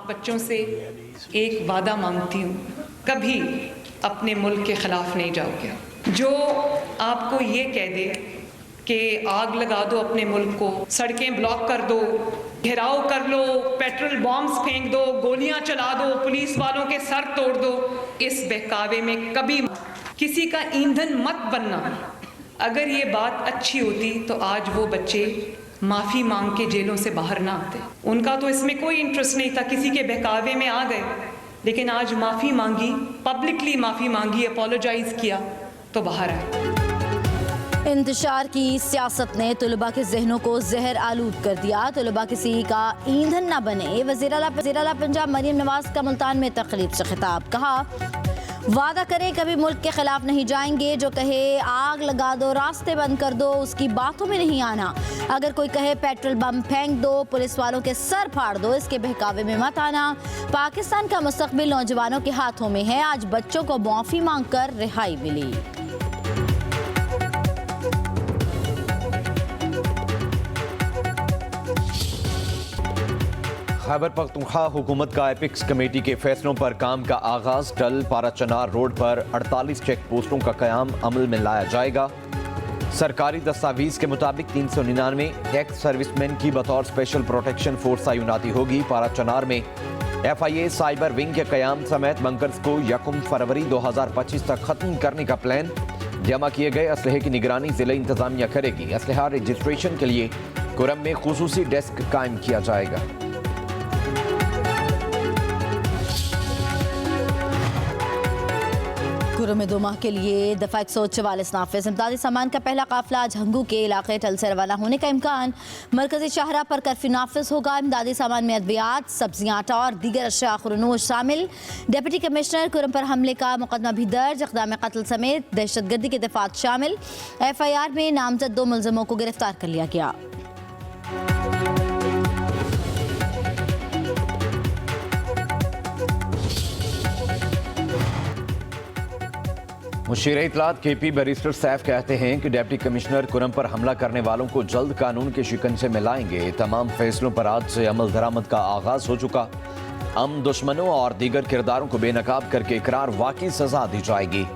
आप बच्चों से एक वादा मांगती हूँ, कभी अपने मुल्क के खिलाफ नहीं जाओगे। जो आपको ये कह दे कि आग लगा दो अपने मुल्क को, सड़कें ब्लॉक कर दो, घेराव कर लो, पेट्रोल बॉम्ब्स फेंक दो, गोलियां चला दो, पुलिस वालों के सर तोड़ दो, इस बहकावे में कभी किसी का ईंधन मत बनना। अगर ये बात अच्छी होती तो आज वो बच्चे माफ़ी मांग के जेलों से बाहर ना आते। उनका तो इसमें कोई इंटरेस्ट नहीं था, किसी के बहकावे में आ गए, लेकिन आज माफ़ी मांगी, पब्लिकली माफ़ी मांगी, अपोलोजाइज किया तो बाहर आए। इंतशार की सियासत ने तलबा के जहनों को जहर आलूद कर दिया। तलबा किसी का ईंधन न बने। वज़ीर आला पंजाब मरीम नवाज का मुल्तान में तकरीब से खिताब। कहा, वादा करें कभी मुल्क के खिलाफ नहीं जाएंगे। जो कहे आग लगा दो, रास्ते बंद कर दो, उसकी बातों में नहीं आना। अगर कोई कहे पेट्रोल बम फेंक दो, पुलिस वालों के सर फाड़ दो, इसके बहकावे में मत आना। पाकिस्तान का मुस्तकबिल नौजवानों के हाथों में है। आज बच्चों को माफी मांग कर रिहाई मिली। खैबर पख्तूनख्वा हुकूमत का एपिक्स कमेटी के फैसलों पर काम का आगाज। कल पाराचनार रोड पर 48 चेक पोस्टों का क़याम अमल में लाया जाएगा। सरकारी दस्तावेज के मुताबिक 399 एक्स सर्विसमैन की बतौर स्पेशल प्रोटेक्शन फोर्स तैनाती होगी। पाराचनार में FIA साइबर विंग के क़याम समेत बंकर्स को 1 फरवरी 2025 तक ख़त्म करने का प्लान। जमा किए गए असलहे की निगरानी ज़िला इंतज़ामिया करेगी। असलहा रजिस्ट्रेशन के लिए कुरम में खुसूसी डेस्क कायम किया जाएगा। कुरम में 2 माह के लिए दफ़ा 144 नाफिज। इमदादी सामान का पहला काफिला आज हंगू के इलाके टल से रवाना होने का इम्कान। मरकजी शाहरा पर कर्फ्यू नाफिज होगा। इमदादी सामान में अद्वियात, सब्जियां, आटा और दीगर अशिया खुरनोश शामिल। डिप्टी कमिश्नर कुरम पर हमले का मुकदमा भी दर्ज। इक़दाम कत्ल समेत दहशतगर्दी के दफात शामिल। FIR में नामजद 2 मुलजमों को गिरफ्तार कर लिया गया। मुशीर इत्तलात KP बैरिस्टर सैफ कहते हैं कि डिप्टी कमिश्नर कुरम पर हमला करने वालों को जल्द कानून के शिकंजे में लाएंगे। तमाम फैसलों पर आज से अमल दरामद का आगाज हो चुका। दुश्मनों और दीगर किरदारों को बेनकाब करके इकरार वाकई सजा दी जाएगी।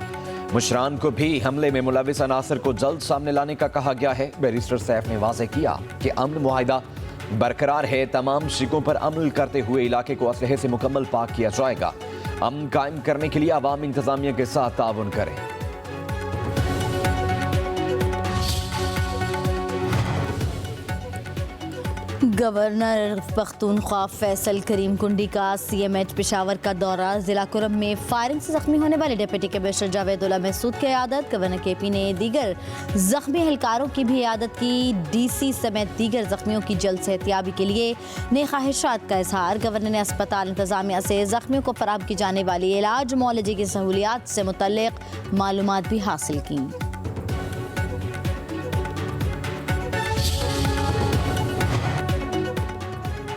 मुशरान को भी हमले में मुलविस अनासर को जल्द सामने लाने का कहा गया है। बैरिस्टर सैफ ने वाज़ेह किया कि अमन मुआहिदा बरकरार है। तमाम शिकों पर अमल करते हुए इलाके को असलहे से मुकम्मल पाक किया जाएगा। अमन कायम करने के लिए अवाम इंतजामिया के साथ ताउन करें। गवर्नर पख्तूनख्वा फैसल करीम कुंडी का CMH पेशावर का दौरा। जिला कुरम में फायरिंग से जख्मी होने वाले डिप्टी कमिश्नर जावेदुल्ला महसूद की इयादत। गवर्नर KP ने दीगर जख्मी एहलकारों की भी इयादत की। DC समेत दीगर जख्मियों की जल्द सेहतियाबी के लिए नई ख्वाहिशात का इजहार। गवर्नर ने अस्पताल इंतजामिया से जख्मियों को फराहम की जाने वाली इलाज मुआलजे की सहूलियात से मुतल्लिक मालूमात भी हासिल की।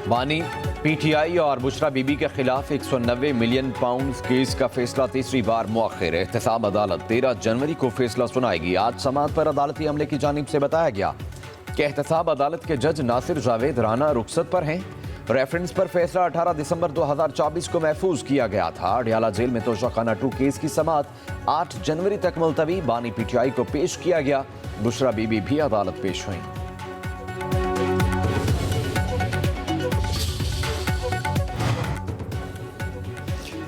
बानी PTI और बुशरा बीबी के खिलाफ 190 मिलियन पाउंड केस का फैसला तीसरी बार मुअख्खर। एहतसाब अदालत 13 जनवरी को फैसला सुनाएगी। आज समाअत पर अदालती अमले की जानिब से बताया गया कि एहतसाब अदालत के जज नासिर जावेद राना रुखसत पर हैं। रेफरेंस पर फैसला 18 दिसंबर 2024 को महफूज किया गया था। अडियाला जेल में तोशाखाना 2 केस की समाअत 8 जनवरी तक मुलतवी। बानी PTI को पेश किया गया। बुशरा बीबी भी अदालत पेश हुई।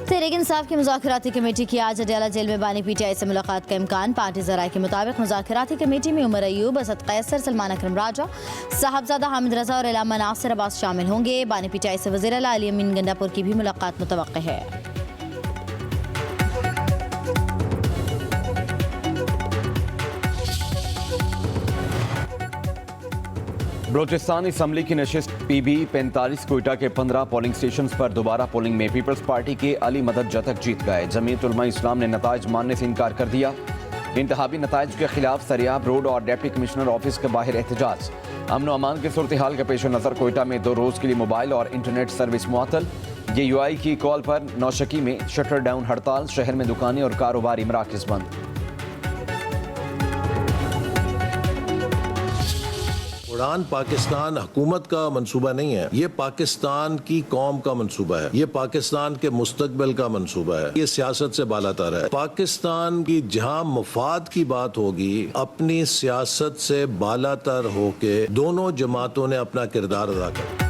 तहरीक इंसाफ की मुज़ाकराती कमेटी की आज अडियाला जेल में बानी PTI से मुलाकात का इम्कान। पार्टी ज़राए के मुताबिक मुज़ाकराती कमेटी में उमर अयूब, असद कैसर, सलमान अकरम राजा, साहबजादा हामिद रजा और इलामा नासिर अब्बास शामिल होंगे। बानी PTI से वज़ीर आला अली अमीन गंडापुर की भी मुलाकात मुतवक्किल है। बलोचिस्तान असम्बली की नशिस्त PB 45 कोयटा के 15 पोलिंग स्टेशन पर दोबारा पोलिंग में पीपल्स पार्टी के अली मदद जतक जीत गए। जमीयत उलमा इस्लाम ने नताइज मानने से इनकार कर दिया। इंतहाबी नताइज के खिलाफ सरियाब रोड और डिप्टी कमिश्नर ऑफिस के बाहर एहतजाज। अमन अमान की सूरत हाल के पेश नज़र कोयटा में 2 रोज़ के लिए मोबाइल और इंटरनेट सर्विस मुअत्तल। UI की कॉल पर नौशकी में शटर डाउन हड़ताल। शहर में दुकानें और कारोबारी मराकज़ बंद। उड़ान पाकिस्तान हुकूमत का मंसूबा नहीं है, ये पाकिस्तान की कौम का मंसूबा है, ये पाकिस्तान के मुस्तकबिल का मंसूबा है, ये सियासत से बालातर है। पाकिस्तान की जहां मुफाद की बात होगी, अपनी सियासत से बालातर होके दोनों जमातों ने अपना किरदार अदा किया।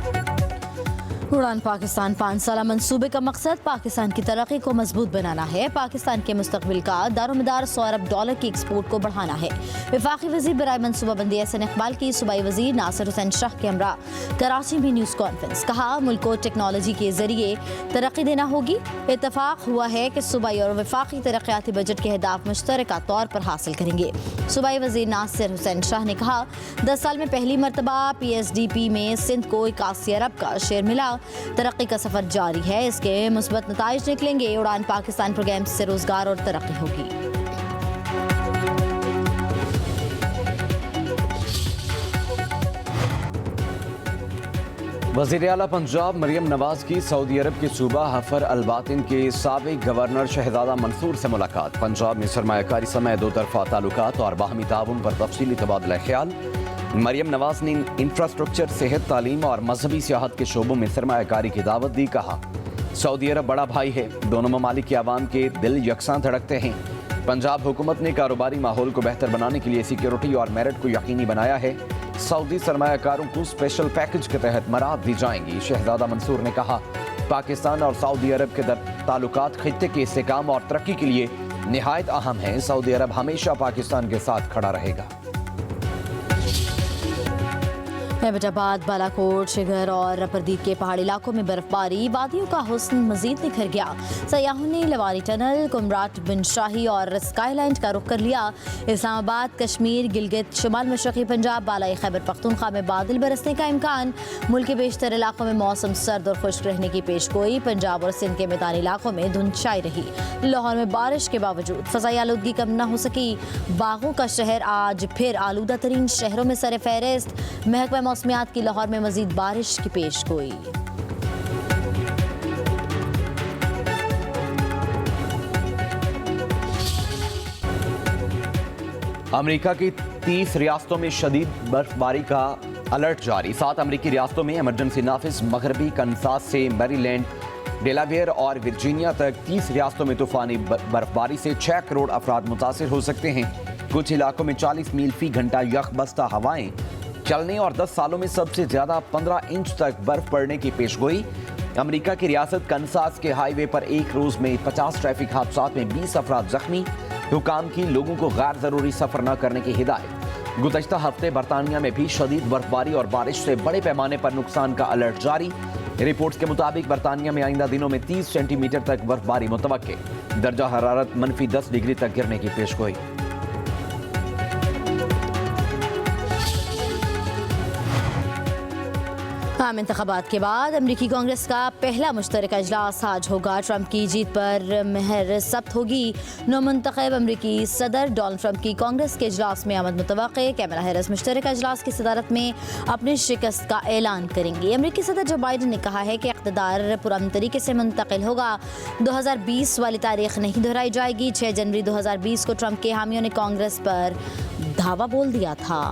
उड़ान पाकिस्तान 5 साला मंसूबे का मकसद पाकिस्तान की तरक्की को मजबूत बनाना है। पाकिस्तान के मुस्तकबिल का दारोमदार $100 अरब की एक्सपोर्ट को बढ़ाना है। वफाकी वजीर बराए मनसूबाबंदी एहसन इकबाल की सूबाई वजीर नासिर हुसैन शाह के हमरा कराची में न्यूज़ कॉन्फ्रेंस। कहा मुल्क को टेक्नोलॉजी के जरिए तरक्की देना होगी। इतफाक हुआ है कि सूबाई और वफाकी तरक्याती बजट के अहदाफ मुश्तरका तौर पर हासिल करेंगे। सूबाई वजीर नासिर हुसैन शाह ने कहा 10 साल में पहली मरतबा PSDP में सिंध को 81 अरब का शेयर मिला। तरक्की का सफर जारी है, इसके मुस्बत नताइज निकलेंगे। उड़ान पाकिस्तान प्रोग्राम से रोजगार और तरक्की होगी। वज़ीर आला पंजाब मरियम नवाज की सऊदी अरब के सूबा हफर अलबातिन के साबिक गवर्नर शहजादा मंसूर से मुलाकात। पंजाब में सरमायाकारी समेत दो तरफा ताल्लुकात और बाहमी ताउन पर तफसीली तबादला ख्याल। मरियम नवाज ने इंफ्रास्ट्रक्चर, सेहत, तालीम और मजहबी सियाहत के शोबों में सरमायाकारी की दावत दी। कहा सऊदी अरब बड़ा भाई है, दोनों ममालिक के आवाम के दिल यकसां धड़कते हैं। पंजाब हुकूमत ने कारोबारी माहौल को बेहतर बनाने के लिए सिक्योरिटी और मेरिट को यकीनी बनाया है। सऊदी सरमायाकारों को स्पेशल पैकेज के तहत मराद दी जाएंगी। शहजादा मंसूर ने कहा पाकिस्तान और सऊदी अरब के ताल्लुकात खित्ते के इस्तेकाम और तरक्की के लिए निहायत अहम हैं। सऊदी अरब हमेशा पाकिस्तान के साथ खड़ा रहेगा। एबटाबाद, बालाकोट, शिगर और रपरदीद के पहाड़ी इलाकों में बर्फबारी, वादियों का हुस्न मजीद निखर गया। सयाहों ने लवारी टनल, कुमराट बिन शाही और स्काईलाइन का रुख कर लिया। इस्लामाबाद, कश्मीर, गिलगित, शुमाल मशरक़ी पंजाब, बालाई खैबर पख्तूनख्वा में बादल बरसने का इम्कान। मुल्क के बेशतर इलाकों में मौसम सर्द और खुश्क रहने की पेशगोई। पंजाब और सिंध के मैदानी इलाकों में धुंध छाई रही। लाहौर में बारिश के बावजूद फ़ज़ाई आलूदगी कम न हो सकी। बागों का शहर आज फिर आलूदा तरीन शहरों में सर फहरिस्त। महकमा मौसमियात की लाहौर में मजीद बारिश की पेशगोई। अमेरिका की 30 रियासतों में शदीद बर्फबारी का अलर्ट जारी। 7 अमेरिकी रियासतों में इमरजेंसी नाफिज। मगरबी कनसास से मैरीलैंड, डेलावेयर और वर्जीनिया तक 30 रियासतों में तूफानी बर्फबारी से 6 करोड़ अफराद मुतासिर हो सकते हैं। कुछ इलाकों में 40 मील फी घंटा यकबस्ता हवाएं चलने और 10 सालों में सबसे ज्यादा 15 इंच तक बर्फ पड़ने की पेशगोई। अमेरिका की रियासत कनसास के हाईवे पर एक रोज में 50 ट्रैफिक हादसात में 20 अफराद जख्मी। हुकाम की लोगों को गैर जरूरी सफर न करने की हिदायत। गुज़श्ता हफ्ते बरतानिया में भी शदीद बर्फबारी और बारिश से बड़े पैमाने पर नुकसान का अलर्ट जारी। रिपोर्ट्स के मुताबिक बरतानिया में आइंदा दिनों में 30 सेंटीमीटर तक बर्फबारी मुतवक्के। दर्जा हरारत -10 डिग्री तक गिरने की पेशगोई। आम इंतखाबात के बाद अमरीकी कांग्रेस का पहला मुश्तरका इजलास आज होगा। ट्रंप की जीत पर महर सब्त होगी। नौमुंतखब अमरीकी सदर डोनाल्ड ट्रंप की कांग्रेस के इजलास में आमद मुतवक्के। कैमला हैरिस मुश्तरका इजलास की सदारत में अपनी शिकस्त का ऐलान करेंगी। अमरीकी सदर जो बाइडन ने कहा है कि इक़्तिदार पुरअमन तरीके से मुंतकिल होगा। 2020 वाली तारीख नहीं दोहराई जाएगी। 6 जनवरी 2020 को ट्रंप के हामियों ने कांग्रेस पर धावा बोल दिया था।